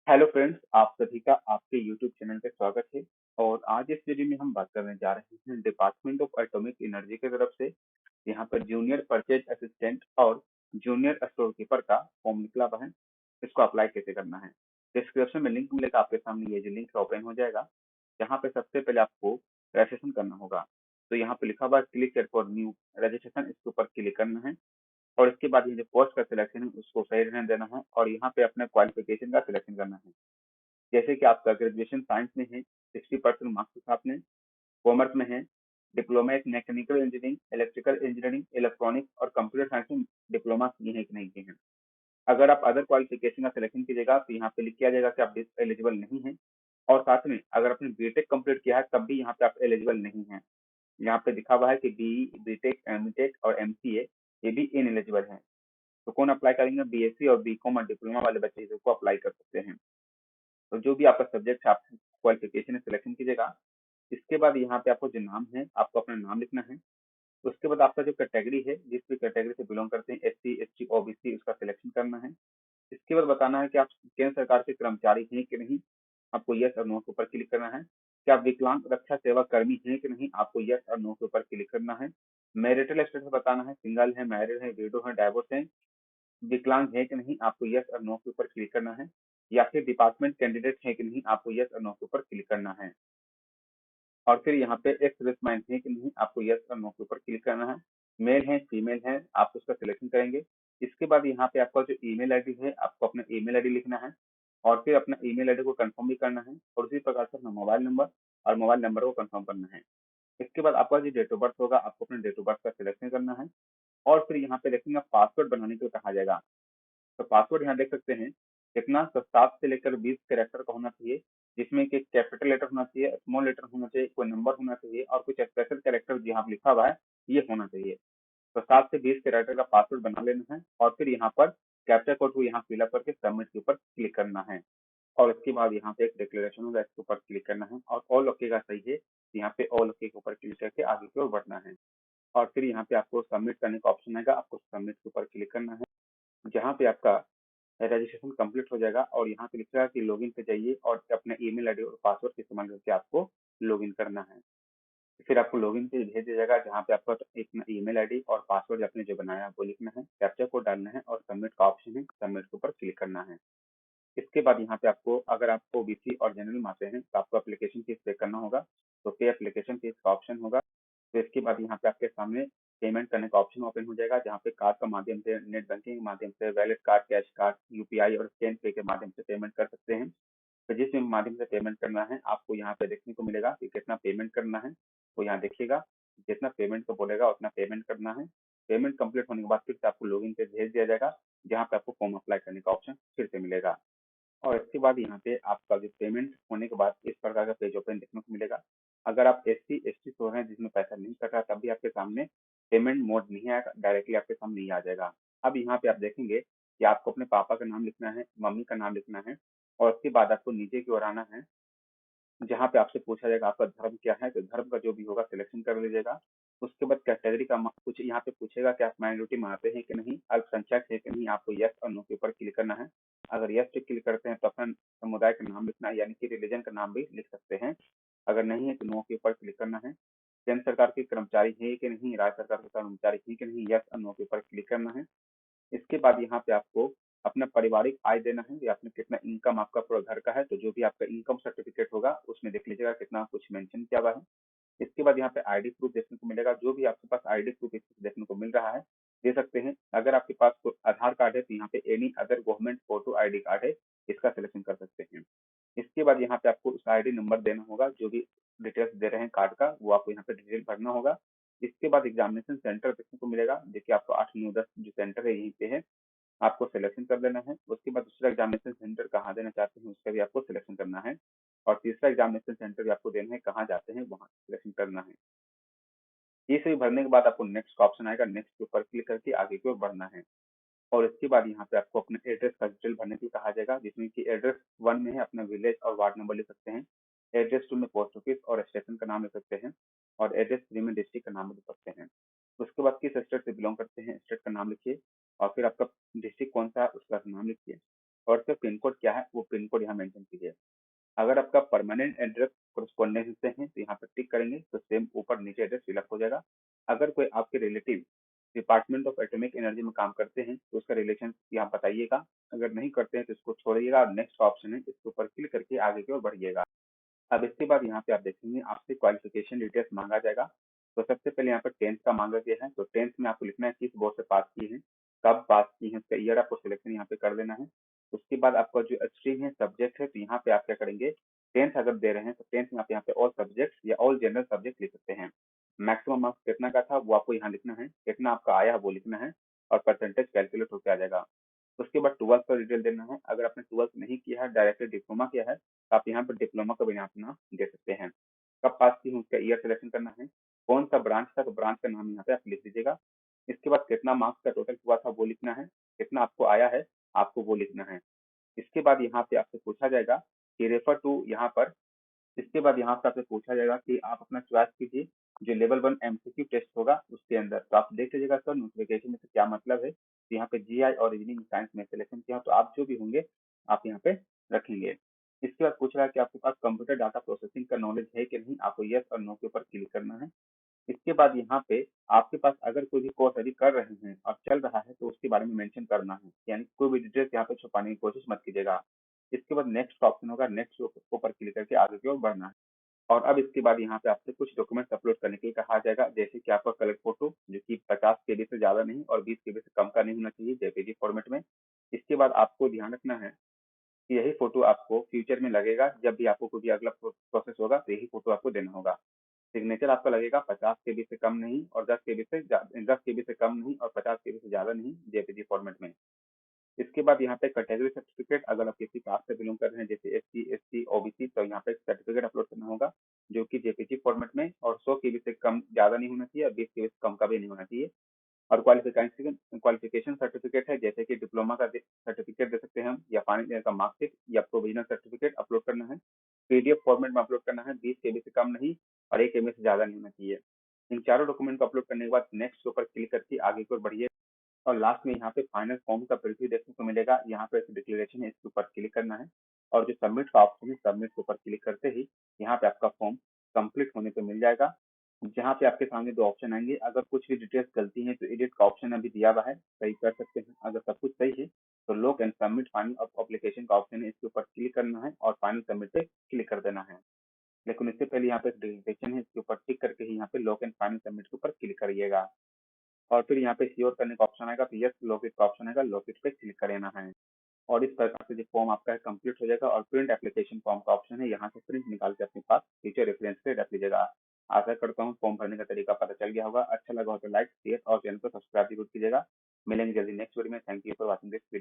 Hello friends, आप सभी का आपके यूट्यूब चैनल पे स्वागत है। और आज इस वीडियो में हम बात करने जा रहे हैं डिपार्टमेंट ऑफ एटॉमिक एनर्जी की तरफ से। यहाँ पर जूनियर परचेज असिस्टेंट और जूनियर स्टोर कीपर का फॉर्म निकला हुआ है। इसको अप्लाई कैसे करना है, डिस्क्रिप्शन में लिंक मिलेगा आपके सामने। ये जो लिंक ओपन हो जाएगा, यहाँ पे सबसे पहले आपको रजिस्ट्रेशन करना होगा। तो यहाँ पे लिखा हुआ है क्लिक फॉर न्यू रजिस्ट्रेशन, इसके ऊपर क्लिक करना है। और इसके बाद ये जो पोस्ट का सिलेक्शन है उसको सही रहने देना है और यहाँ पे अपने क्वालिफिकेशन का सिलेक्शन करना है। जैसे कि आपका ग्रेजुएशन साइंस में है, 60% मार्क्स के साथ में। कॉमर्स में है, diploma in mechanical engineering, electrical engineering, electronics और कंप्यूटर साइंस में डिप्लोमा किए हैं कि नहीं किए हैं। अगर आप अदर क्वालिफिकेशन का सिलेक्शन कीजिएगा तो यहाँ पे लिख किया जाएगा कि आप एलिजिबल नहीं है। और साथ में अगर आपने बीटेक कंप्लीट किया है तब भी यहाँ पे आप एलिजिबल नहीं है। यहाँ पे लिखा हुआ है कि बी, बीटेक, एमटेक और एमसीए ये भी इन एलिजिबल है। तो कौन अप्लाई करेंगे? बीएससी और बीकॉम और डिप्लोमा वाले बच्चे इसको अप्लाई कर सकते हैं। तो जो भी आपका सब्जेक्ट है आप क्वालिफिकेशन सिलेक्शन कीजिएगा। इसके बाद यहाँ पे आपको जो नाम है आपको अपना नाम लिखना है। उसके बाद आपका जो कैटेगरी है, जिस भी कैटेगरी से बिलोंग करते हैं, एससी, एसटी, ओबीसी, उसका सिलेक्शन करना है। इसके बाद बताना है कि आप केंद्र सरकार के कर्मचारी हैं कि नहीं, आपको यस और नो के ऊपर क्लिक करना है। क्या आप विकलांग रक्षा सेवा कर्मी हैं कि नहीं, आपको यस और नो के ऊपर क्लिक करना है। मैरिटल स्टेटस बताना है, सिंगल है, मैरिड है, विडो है, डाइवोर्स है, विकलांग है कि नहीं, आपको यस और नो के ऊपर क्लिक करना है। या फिर डिपार्टमेंट कैंडिडेट है कि नहीं, आपको यस और नो के ऊपर क्लिक करना है। और फिर यहाँ पे एक्स सर्विसमैन है कि नहीं, आपको यस और नो के ऊपर क्लिक करना है। मेल है, फीमेल है, आप उसका सिलेक्शन करेंगे। इसके बाद यहाँ पे आपका जो ईमेल आईडी है आपको अपना ईमेल आईडी लिखना है। और फिर अपना ईमेल आईडी को कंफर्म भी करना है और उसी प्रकार से अपना मोबाइल नंबर और मोबाइल नंबर को कंफर्म करना है। इसके बाद आपका जो डेट ऑफ बर्थ होगा आपको अपने डेट ऑफ बर्थ का सिलेक्शन करना है। और फिर यहाँ पे देखेंगे पासवर्ड बनाने को कहा जाएगा। तो पासवर्ड यहाँ देख सकते हैं कितना, तो 7 से लेकर 20 कैरेक्टर का होना चाहिए, जिसमें कि कैपिटल लेटर होना चाहिए, स्मॉल लेटर होना चाहिए, कोई नंबर होना चाहिए और कुछ स्पेशल कैरेक्टर जहाँ पे लिखा हुआ है ये होना चाहिए। तो 7 से 20 कैरेक्टर का पासवर्ड बना लेना है और फिर यहाँ पर कैप्चा कोड को यहाँ फिलअप करके सबमिट के ऊपर क्लिक करना है। और उसके बाद यहाँ पे एक डिक्लेरेशन होगा, इसके ऊपर क्लिक करना है और ऑल ओके का सही है, यहाँ पे ऑल ओके के ऊपर क्लिक करके आगे की ओर बढ़ना है। और फिर यहाँ पे आपको सबमिट करने का ऑप्शन आएगा, आपको सबमिट के ऊपर क्लिक करना है। जहाँ पे आपका रजिस्ट्रेशन कंप्लीट हो जाएगा और यहाँ पे लिखेगा कि लॉगिन पे जाइए और अपने ईमेल आईडी और पासवर्ड का इस्तेमाल करके आपको लॉगिन करना है। फिर आपको लॉगिन पे भेज दिया जाएगा, जहाँ पे आपका एक ईमेल आईडी और पासवर्ड आपने जो बनाया है वो लिखना है, कैप्चा कोड डालना है और सबमिट का ऑप्शन है, सबमिट के ऊपर क्लिक करना है। इसके बाद यहाँ पे आपको, अगर आपको ओबीसी और जनरल में आते हैं तो आपको एप्लीकेशन फीस पे करना होगा। तो पे एप्लीकेशन फीस का ऑप्शन होगा। तो इसके बाद यहाँ पे आपके सामने पेमेंट करने का ऑप्शन ओपन हो जाएगा, जहाँ पे कार्ड का माध्यम से, नेट बैंकिंग के माध्यम से, wallet card, cash card, UPI और स्कैन पे के माध्यम से पेमेंट कर सकते हैं। तो जिस भी माध्यम से पेमेंट करना है आपको यहाँ पे देखने को मिलेगा कि कितना पेमेंट करना है। तो यहाँ देखिएगा, जितना पेमेंट को बोलेगा उतना पेमेंट करना है। पेमेंट कंप्लीट होने के बाद फिर से आपको लॉगिन पे भेज दिया जाएगा, जहाँ पे आपको फॉर्म अप्लाई करने का ऑप्शन फिर से मिलेगा। और इसके बाद यहाँ पे आपका जो पेमेंट होने के बाद इस प्रकार का पेज ओपन देखने को मिलेगा। अगर आप एससी एसटी तो हैं जिसमें पैसा नहीं कट रहा, तब भी आपके सामने पेमेंट मोड नहीं आएगा, डायरेक्टली आपके सामने ही आ जाएगा। अब यहाँ पे आप देखेंगे कि आपको अपने पापा का नाम लिखना है, मम्मी का नाम लिखना है और उसके बाद आपको नीचे की ओर आना है, जहाँ पे आपसे पूछा जाएगा आपका धर्म क्या है। तो धर्म का जो भी होगा सिलेक्शन कर लीजिएगा। उसके बाद कैटेगरी का कुछ यहाँ पे पूछेगा कि आप माइनॉरिटी में आते हैं कि नहीं, अल्पसंख्यक है कि नहीं, आपको यस और नो के ऊपर क्लिक करना है। अगर यस पे क्लिक करते हैं तो अपना समुदाय का नाम लिखना है, यानी कि रिलीजन का नाम भी लिख सकते हैं। अगर नहीं है तो नो के ऊपर क्लिक करना है। केंद्र सरकार के कर्मचारी है कि नहीं, राज्य सरकार के कर्मचारी है कि नहीं, यस और नो के ऊपर क्लिक करना है। इसके बाद यहाँ पे आपको अपना पारिवारिक आय देना है, या आपने कितना इनकम आपका पूरा घर का है, तो जो भी आपका इनकम सर्टिफिकेट होगा उसमें देख लीजिएगा कितना कुछ मेंशन किया हुआ है। इसके बाद यहाँ पे आईडी प्रूफ देखने को मिलेगा, जो भी आपके पास आईडी प्रूफ देखने को मिल रहा है दे सकते हैं। अगर आपके पास कोई आधार कार्ड है तो यहाँ पे any other government photo ID card है, इसका सिलेक्शन कर सकते हैं। इसके बाद यहाँ पे आपको उस आईडी नंबर देना होगा, जो भी डिटेल्स दे रहे हैं कार्ड का वो आपको यहाँ पे डिटेल भरना होगा। इसके बाद एग्जामिनेशन सेंटर देखने को मिलेगा, देखिए आपको 8, 9, 10 जो सेंटर है यहीं पे है, आपको सिलेक्शन कर लेना है। उसके बाद दूसरा एग्जामिनेशन सेंटर कहाँ देना चाहते हैं उसका भी आपको सिलेक्शन करना है। और तीसरा एग्जामिनेशन सेंटर भी आपको देना है, कहाँ जाते हैं वहाँ सिलेक्शन करना है। ये सभी भरने के बाद आपको नेक्स्ट का ऑप्शन आएगा, नेक्स्ट के ऊपर क्लिक करके आगे की ओर बढ़ना है। और इसके बाद यहाँ पे आपको अपने एड्रेस का डिटेल भरने को कहा जाएगा, जिसमें कि एड्रेस 1 में है अपना विलेज और वार्ड नंबर लिख सकते हैं। एड्रेस 2 में पोस्ट ऑफिस और स्टेशन का नाम लिख सकते हैं। और एड्रेस 3 में डिस्ट्रिक्ट का नाम लिख सकते हैं। उसके बाद किस स्टेट से बिलोंग करते हैं, स्टेट का नाम लिखिए। और फिर आपका डिस्ट्रिक्ट कौन सा है उसका नाम लिखिए। और उसका पिन कोड क्या है वो पिन कोड यहाँ मेंशन कीजिए। अगर आपका परमानेंट एड्रेस कोरेस्पोंडेंस से है तो यहाँ पर टिक करेंगे तो सेम ऊपर नीचे एड्रेस फिलअप हो जाएगा। अगर कोई आपके relative department of atomic energy में काम करते हैं तो उसका रिलेशन यहाँ बताइएगा। अगर नहीं करते हैं तो इसको छोड़िएगा और नेक्स्ट ऑप्शन है इसके ऊपर क्लिक करके आगे की ओर बढ़िएगा। अब इसके बाद यहाँ पे आप देखेंगे आपसे क्वालिफिकेशन डिटेल्स मांगा जाएगा। तो सबसे पहले यहाँ पर 10th का मांगा गया है, तो 10th में आपको लिखना है किस बोर्ड से पास की है, कब पास की है, उसका ईयर आपको सिलेक्शन यहाँ पे कर देना है। उसके बाद आपका जो स्ट्रीम है सब्जेक्ट है तो यहाँ पे आप क्या करेंगे, 10th अगर दे रहे हैं तो 10th में आप यहाँ पे ऑल सब्जेक्ट या ऑल जनरल सब्जेक्ट लिख सकते हैं। मैक्सिमम मार्क्स कितना का था वो आपको यहाँ लिखना है, कितना आपका आया है वो लिखना है और परसेंटेज कैलकुलेट होकर आ जाएगा। उसके बाद 12th का डिटेल देना है। अगर आपने 12th नहीं किया है, डायरेक्टली डिप्लोमा किया है तो आप यहाँ पर डिप्लोमा का भी यहाँ अपना दे सकते हैं। कब पास की है उसका ईयर सिलेक्शन करना है, कौन सा ब्रांच था तो ब्रांच का नाम यहाँ पे आप लिख दीजिएगा। इसके बाद कितना मार्क्स का टोटल हुआ था वो लिखना है, कितना आपको आया है आपको वो लिखना है। इसके बाद यहाँ पे आपसे पूछा जाएगा कि रेफर टू यहाँ पर, इसके बाद यहाँ से आपसे पूछा जाएगा कि आप अपना चॉइस कीजिए जो लेवल 1 एमसीक्यू टेस्ट होगा उसके अंदर। तो आप देख लीजिएगा सर नोटिफिकेशन में से क्या मतलब है। तो यहाँ पे जीआई और रीजनिंग साइंस में सिलेक्शन किया तो आप जो भी होंगे आप यहाँ पे रखेंगे। इसके बाद पूछ रहा है कि आपके पास कंप्यूटर डाटा प्रोसेसिंग का नॉलेज है कि नहीं, आपको यस और नो के ऊपर क्लिक करना है। इसके बाद यहाँ पे आपके पास अगर कोई भी कोर्स अभी कर रहे हैं और चल रहा है तो उसके बारे में मेंशन करना है, यानी कोई भी डिटेल्स यहाँ पे छुपाने की कोशिश मत कीजिएगा। इसके बाद नेक्स्ट का ऑप्शन होगा, नेक्स्ट के ऊपर क्लिक करके आगे की ओर बढ़ना है। और अब इसके बाद यहाँ पे आपसे कुछ डॉक्यूमेंट्स अपलोड करने के लिए कहा जाएगा, जैसे कि आपका कलर फोटो जो कि 50 केबी से ज्यादा नहीं और 20 केबी से कम का नहीं होना चाहिए जेपीजी फॉर्मेट में। इसके बाद आपको ध्यान रखना है कि यही फोटो आपको फ्यूचर में लगेगा, जब भी आपको कोई भी अगला प्रोसेस होगा तो यही फोटो आपको देना होगा। सिग्नेचर आपका लगेगा 50 केबी से कम नहीं और 10 केबी से कम नहीं और 50 केबी से ज्यादा नहीं जेपीजी फॉर्मेट में। इसके बाद यहाँ पे कैटेगरी सर्टिफिकेट, अगर आप किसी कास्ट से बिलोंग कर रहे हैं जैसे एससी एसटी ओबीसी तो यहाँ पे सर्टिफिकेट अपलोड करना होगा जो कि जेपीजी फॉर्मेट में, और 100 केबी से कम ज्यादा नहीं होना चाहिए और 20 केबी से कम का भी नहीं होना चाहिए। और क्वालिफिकेशन सर्टिफिकेट है, जैसे कि डिप्लोमा का सर्टिफिकेट दे सकते हैं हम, या फाइनल का मार्कशीट या प्रोविजनल सर्टिफिकेट अपलोड करना है। पीडीएफ फॉर्मेट में अपलोड करना है, 20 केबी से कम नहीं और 1 केबी से ज्यादा नहीं होना चाहिए। इन चारों डॉक्यूमेंट को अपलोड करने के बाद नेक्स्ट के ऊपर क्लिक करके आगे की ओर बढ़िए। और लास्ट में यहाँ पे फाइनल फॉर्म का प्रीव्यू देखने को मिलेगा, यहाँ पे डिक्लेरेशन है इसके ऊपर क्लिक करना है और जो सबमिट का ऑप्शन है सबमिट के ऊपर क्लिक करते ही यहाँ पे आपका फॉर्म कंप्लीट होने को मिल जाएगा। जहाँ पे आपके सामने दो ऑप्शन आएंगे, अगर कुछ भी डिटेल्स गलती है तो एडिट का ऑप्शन अभी दिया हुआ है, सही कर सकते हैं। अगर सब कुछ सही है तो lock and submit final application का ऑप्शन है, इसके ऊपर क्लिक करना है और फाइनल सबमिट पे क्लिक कर देना है। लेकिन इससे पहले यहाँ पे डिक्लेरेशन है, इसके ऊपर टिक करके ही यहाँ पे लॉक एंड फाइनल सबमिट के ऊपर क्लिक करिएगा। और फिर यहाँ पे श्योर करने का ऑप्शन आएगा, तो यस लॉकिट का ऑप्शन आएगा, लॉकिट पे क्लिक कर देना है। और इस प्रकार से जो फॉर्म आपका है कंप्लीट हो जाएगा। और प्रिंट एप्लीकेशन फॉर्म का ऑप्शन है, यहाँ से प्रिंट निकाल के अपने पास फ्यूचर रेफरेंस पे रख लीजिएगा। आशा करता हूँ फॉर्म भरने का तरीका पता चल गया होगा। अच्छा लगा हो तो लाइक शेयर और चैनल को सब्सक्राइब जरूर कीजिएगा। मिलेंगे जल्दी नेक्स्ट वीडियो में। Thank you for watching this video.